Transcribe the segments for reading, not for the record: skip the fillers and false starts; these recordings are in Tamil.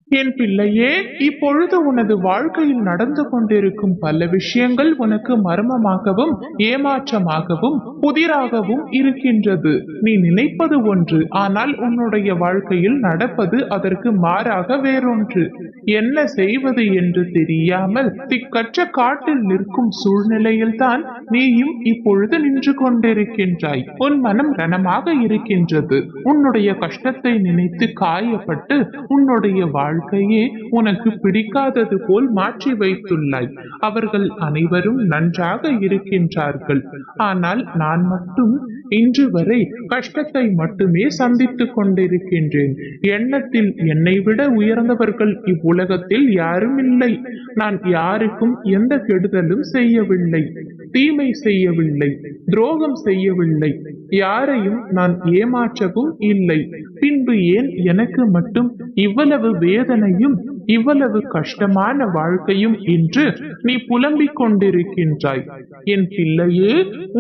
என் பிள்ளையே, இப்பொழுது உனது வாழ்க்கையில் நடந்து கொண்டிருக்கும் பல விஷயங்கள் உனக்கு மர்மமாகவும் ஏமாற்றமாகவும் புதிராகவும் இருக்கின்றது. நீ நினைப்பது ஒன்று, ஆனால் உன்னுடைய வாழ்க்கையில் நடப்பது அதற்கு மாறாக வேறொன்று. என்ன செய்வது என்று தெரியாமல் திக்கற்ற காட்டில் நிற்கும் சூழ்நிலையில்தான் நீயும் இப்பொழுது நின்று கொண்டிருக்கின்றாய். உன் மனம் ரணமாக இருக்கின்றது. உன்னுடைய கஷ்டத்தை நினைத்து காயப்பட்டு உன்னுடைய வாழ்க்கையே உனக்கு பிடிக்காதது போல் மாற்றி வைத்துள்ளாய். அவர்கள் அனைவரும் நன்றாக இருக்கின்றார்கள். ஆனால் நான் மட்டும் இன்று வரை கஷ்டத்தை மட்டுமே சந்தித்துக் கொண்டிருக்கின்றேன். எண்ணத்தில் என்னை விட உயர்ந்தவர்கள் இவ்வுலகத்தில் யாரும் இல்லை. நான் யாருக்கும் எந்த கெடுதலும் செய்யவில்லை, தீமை செய்யவில்லை, துரோகம் செய்யவில்லை, யாரையும் நான் ஏமாற்றவும் இல்லை. பின்பு ஏன் எனக்கு மட்டும் இவ்வளவு வேதனையும் இவ்வளவு கஷ்டமான வாழ்க்கையும் என்று நீ புலம்பிக் கொண்டிருக்கின்றாய்? என் பிள்ளையே,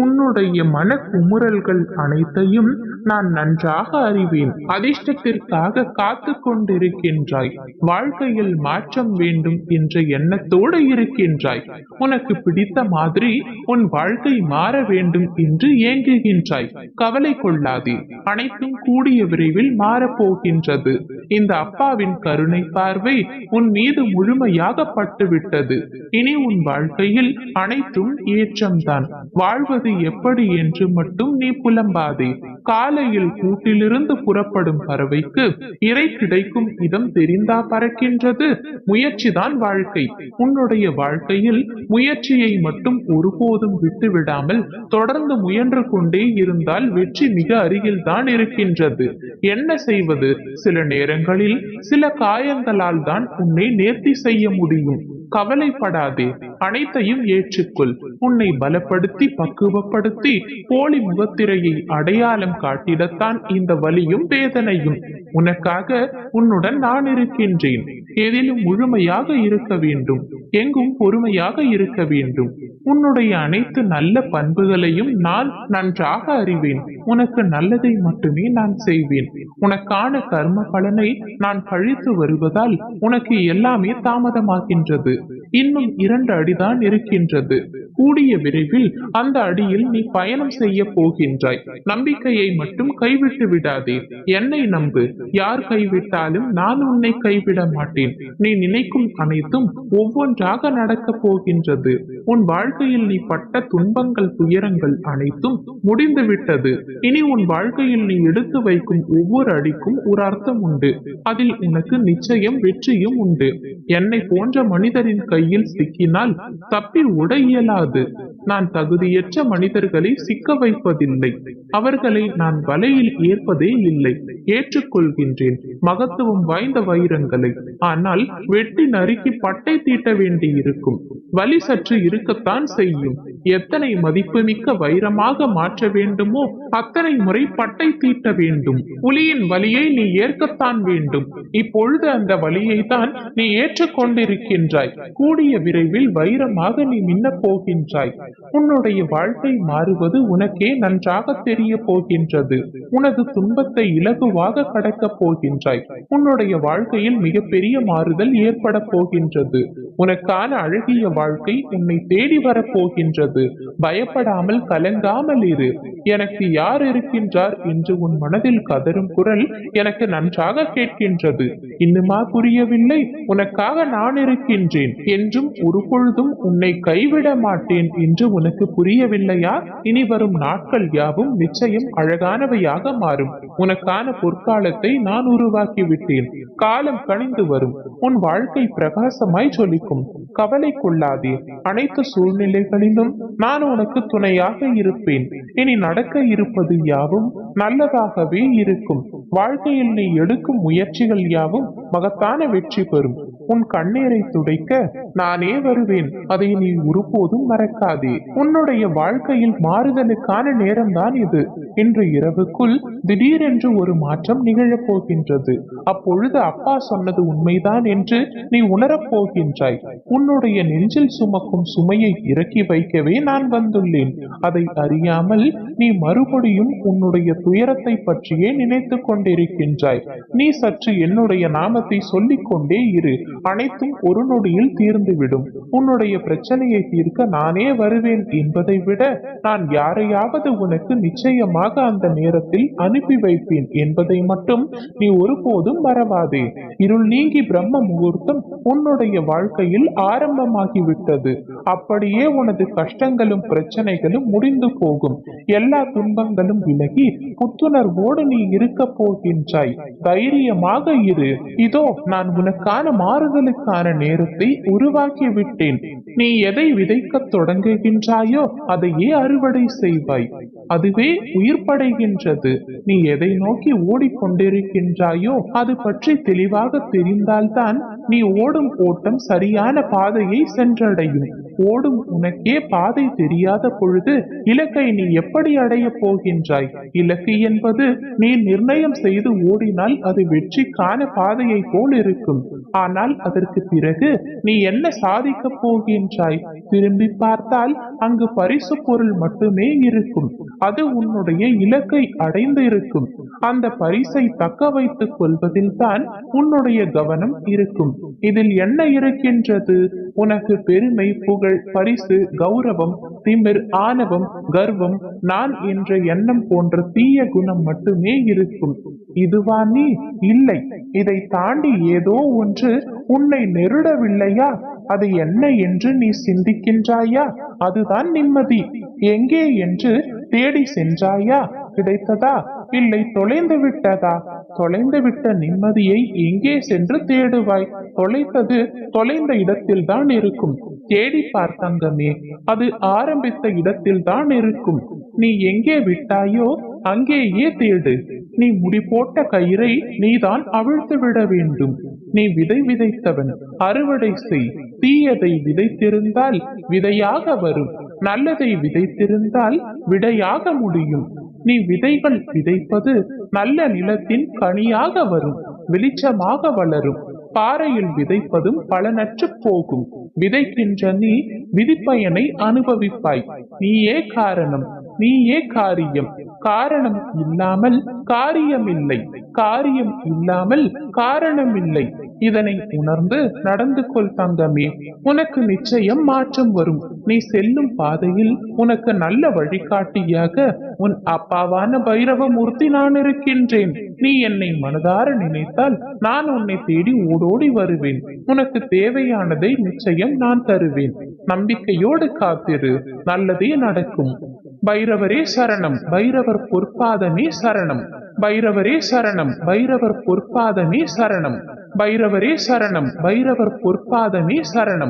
உன்னுடைய மன குமுறல்கள் அனைத்தையும் நான் நன்றாக அறிவேன். அதிர்ஷ்டத்திற்காக காத்து கொண்டிருக்கின்றாய். வாழ்க்கையில் மாற்றம் வேண்டும் என்ற எண்ணத்தோடு இருக்கின்றாய். உனக்கு பிடித்த மாதிரி உன் வாழ்க்கை மாற வேண்டும் என்று ஏங்குகின்றாய். கவலை கொள்ளாதே, அனைத்தும் கூடிய விரைவில் மாறப்போகின்றது. இந்த அப்பாவின் கருணை பார்வை உன் மீது முழுமையாக பட்டுவிட்டது. இனி உன் வாழ்க்கையில் அனைத்தும் ஏற்றம்தான். வாழ்வது எப்படி என்று மட்டும் நீ புலம்பாதே. காலையில் கூட்டிலிருந்து புறப்படும் பறவைக்கு இறை கிடைக்கும் இடம் தெரிந்தா பறக்கின்றது? முயற்சிதான் வாழ்க்கை. உன்னுடைய வாழ்க்கையில் முயற்சியை மட்டும் ஒருபோதும் விட்டு விடாமல் தொடர்ந்து முயன்று கொண்டே இருந்தால் வெற்றி மிக அருகில் தான் இருக்கின்றது. என்ன செய்வது? சில நேரங்களில் சில காயங்களால் தான் உன்னை நேர்த்தி செய்ய முடியும். கவலைப்படாதே, அனைத்தையும் ஏற்றுக்கொள். உன்னை பலப்படுத்தி பக்குவப்படுத்தி போலி முகத்திரையை அடையாளம் காட்டிடத்தான் இந்த வலியும் வேதனையும். உனக்காக உன்னுடன் நான் இருக்கின்றேன். எதிலும் முழுமையாக இருக்க வேண்டும், எங்கும் பொறுமையாக இருக்க வேண்டும். உன்னுடைய அனைத்து நல்ல பண்புகளையும் நான் நன்றாக அறிவேன். உனக்கு நல்லதை மட்டுமே நான் செய்வேன். உனக்கான கர்ம பலனை நான் கழித்து வருவதால் உனக்கு எல்லாமே தாமதமாகின்றது. இன்னும் 2 அடிதான் இருக்கின்றது. கூடிய விரைவில் அந்த அடியில் நீ பயணம் செய்ய போகின்றாய். நம்பிக்கையை மட்டும் கைவிட்டு விடாதே. என்னை நம்பு. யார் கைவிட்டாலும் நான் உன்னை கைவிட மாட்டேன். நீ நினைக்கும் அனைத்தும் ஒவ்வொன்றாக நடக்கப் போகின்றது. உன் வாழ்க்கையில் நீ பட்ட துன்பங்கள் துயரங்கள் அனைத்தும் முடிந்து விட்டது. இனி உன் வாழ்க்கையில் நீ எடுத்து வைக்கும் ஒவ்வொரு அடிக்கும் ஒரு அர்த்தம் உண்டு. அதில் உனக்கு நிச்சயம் வெற்றியும் உண்டு. என்னை போன்ற மனிதரின் கையில் சிக்கினால் தப்பி உட இயலாது. நான் தகுதியற்ற மனிதர்களை சிக்க வைப்பதில்லை. அவர்களை நான் வலையில் ஏற்பதே இல்லை. ஏற்றுக்கொள்கின்றேன் மகத்துவம் வாய்ந்த வைரங்களை. ஆனால் வெட்டி நறுக்கி பட்டை தீட்ட வேண்டியிருக்கும். வலி சற்று இருக்கத்தான் செய்யும். எத்தனை மதிப்புமிக்க வைரமாக மாற்ற வேண்டுமோ அத்தனை முறை பட்டை தீட்ட வேண்டும். புலியின் வலியை நீ ஏற்கத்தான் வேண்டும். இப்பொழுது அந்த வலியை தான் நீ ஏற்றுக்கொண்டிருக்கின்றாய். கூடிய விரைவில் வைரமாக நீ மின்னப் போகின்றாய். உன்னுடைய வாழ்க்கை மாறுவது உனக்கே நன்றாக தெரிய போகின்றது. உனது துன்பத்தை இலகுவாக கடக்கப் போகின்றாய். உன்னுடைய வாழ்க்கையில் மிகப்பெரிய மாறுதல் ஏற்பட போகின்றது. உனக்கான அழகிய வாழ்க்கை உன்னை தேடி வரப்போகின்றது. பயப்படாமல் கலங்காமல் இரு. எனக்கு யார் இருக்கின்றார் என்று உன் மனதில் கதரும் குரல் எனக்கு நன்றாக கேட்கின்றது. இன்னுமா புரியவில்லை? உனக்காக நான் இருக்கின்றேன் என்றும் ஒரு பொழுதும் உன்னை கைவிட மாட்டேன் என்று உனக்கு புரியவில்லையா? இனி வரும் நாட்கள் யாவும் நிச்சயம் அழகானவையாக மாறும். உனக்கான பொற்காலத்தை நான் உருவாக்கி விட்டேன். காலம் கணிந்து வரும். உன் வாழ்க்கை பிரகாசமாய் ஜொலிக்கும். கவலை கொள்ளாதே. அனைத்து சூழ்நிலைகளிலும் நான் உனக்கு துணையாக இருப்பேன். இனி நடக்க இருப்பது யாவும் நல்லதாகவே இருக்கும். வாழ்க்கையில் நீ எடுக்கும் முயற்சிகள் யாவும் மகத்தான வெற்றி பெறும். உன் கண்ணீரை துடைக்க நானே வருவேன். அதை நீ ஒருபோதும் மறக்காதே. உன்னுடைய வாழ்க்கையில் மாறுதலுக்கான நேரம்தான் இது. இன்று இரவுக்குள் திடீரென்று ஒரு மாற்றம் நிகழப் போகின்றது. அப்பொழுது அப்பா சொன்னது உண்மைதான் என்று நீ உணரப் போகின்றாய். உன்னுடைய நெஞ்சில் சுமக்கும் சுமையை இறக்கி வைக்கவே நான் வந்துள்ளேன். அதை அறியாமல் நீ மறுபடியும் உன்னுடைய துயரத்தை பற்றியே நினைத்து கொண்டிருக்கின்றாய். நீ சற்று என்னுடைய நாமத்தை சொல்லிக் கொண்டே இரு, அனைத்தும் ஒரு நொடியில் தீர்ந்துவிடும். உன்னுடைய பிரச்சனையை தீர்க்க நானே வருவேன் என்பதை விட நான் யாரையாவது உனக்கு நிச்சயமாக அந்த நேரத்தில் அனுப்பி வைப்பேன் என்பதை மட்டும் நீ ஒருபோதும் மறவாதே. இருள் நீங்கி பிரம்ம முகூர்த்தம் உன்னுடைய வாழ்க்கையில் ஆரம்பமாகிவிட்டது. அப்படியே உனது கஷ்டங்களும் பிரச்சனைகளும் முடிந்து போகும். எல்லா துன்பங்களும் விலகி புத்துணர்வோடு நீ இருக்க போகின்றாய். தைரியமாக இரு. இதோ நான் உனக்கான மாறுதலுக்கான நேரத்தை உருவாக்கி விட்டேன். நீ எதை விதைக்க தொடங்குகின்றாயோ அதையே அறுவடை செய்வாய். அதுவே உயிர்ப்படைகின்றது. நீ எதை நோக்கி ஓடிக்கொண்டிருக்கின்றாயோ அது பற்றி தெளிவாக தெரிந்தால்தான் நீ ஓடும் ஓட்டம் சரியான பாதையை சென்றடையும். ஓடும் உனக்கே பாதை தெரியாத பொழுது இலக்கை நீ எப்படி அடைய போகின்றாய்? இலக்கு என்பது நீ நிர்ணயம் செய்து ஓடினால் அது வெற்றிக்கான பாதையை போல் இருக்கும். ஆனால் அதற்கு பிறகு நீ என்ன சாதிக்க போகின்றாய்? திரும்பி பார்த்தால் அங்கு பரிசு பொருள் மட்டுமே இருக்கும். அது உன்னுடைய இலக்கை அடைந்து இருக்கும். அந்த பரிசை தக்க வைத்துக் கொள்வதில் தான் உன்னுடைய கவனம் இருக்கும். இதில் என்ன இருக்கின்றது? உனக்கு பெருமை, புகழ், பரிசு, கௌரவம், திமிர், ஆணவம், கர்வம், நான் என்ற எண்ணம் போன்ற தீய குணம் மட்டுமே இருக்கும். இதுவா நீ? இல்லை. இதை தாண்டி ஏதோ ஒன்று உன்னை நெருடவில்லையா? அது என்ன என்று நீ சிந்திக்கின்றாயா? அதுதான் நிம்மதி. எங்கே என்று தேடி சென்றாயா? கிடைத்ததா? இல்லை தொலைந்து விட்டதா? தொலைந்து விட்ட நிம்மதியை எங்கே சென்று தேடுவாய்? தொலைத்தது தொலைந்த இடத்தில் தான் இருக்கும். தேடி பார்த்தங்கமே, அது ஆரம்பித்த இடத்தில் தான் இருக்கும். நீ எங்கே விட்டாயோ அங்கேயே தேடு. நீ முடி போட்ட கயிறை நீதான் அவிழ்த்து விட வேண்டும். நீ விதை விதைத்தவன், அறுவடை செய். தீயதை விதைத்திருந்தால் விதையாக வரும். நல்லதை விதைத்திருந்தால் விடையாக முடியும். நீ விதைகள் விதைப்பது நல்ல நிலத்தின் கனியாக வரும், வெளிச்சமாக வளரும். பாறையில் விதைப்பதும் பலனற்று போகும். விதைக்கின்ற நீ விதிப்பயனை அனுபவிப்பாய். நீயே காரணம், நீயே காரியம். காரணம் இல்லாமல் காரியம் இல்லை, காரியம் இல்லாமல் காரணம் இல்லை. இதனை உணர்ந்து நடந்து கொள் தங்கமே. உனக்கு நிச்சயம் மாற்றம் வரும். நீ செல்லும் பாதையில் உனக்கு நல்ல வழிகாட்டியாக உன் அப்பாவான பைரவமூர்த்தி நான் இருக்கின்றேன். நீ என்னை மனதார நினைத்தால் நான் உன்னை தேடி ஓடோடி வருவேன். உனக்கு தேவையானதை நிச்சயம் நான் தருவேன். நம்பிக்கையோடு காத்திரு, நல்லதே நடக்கும். பைரவரே சரணம், பைரவர் பொற்பாதமே சரணம். பைரவரே சரணம், பைரவர் பொற்பாதமே சரணம். பைரவரே சரணம், பைரவர் பொற்பாதமே சரணம்.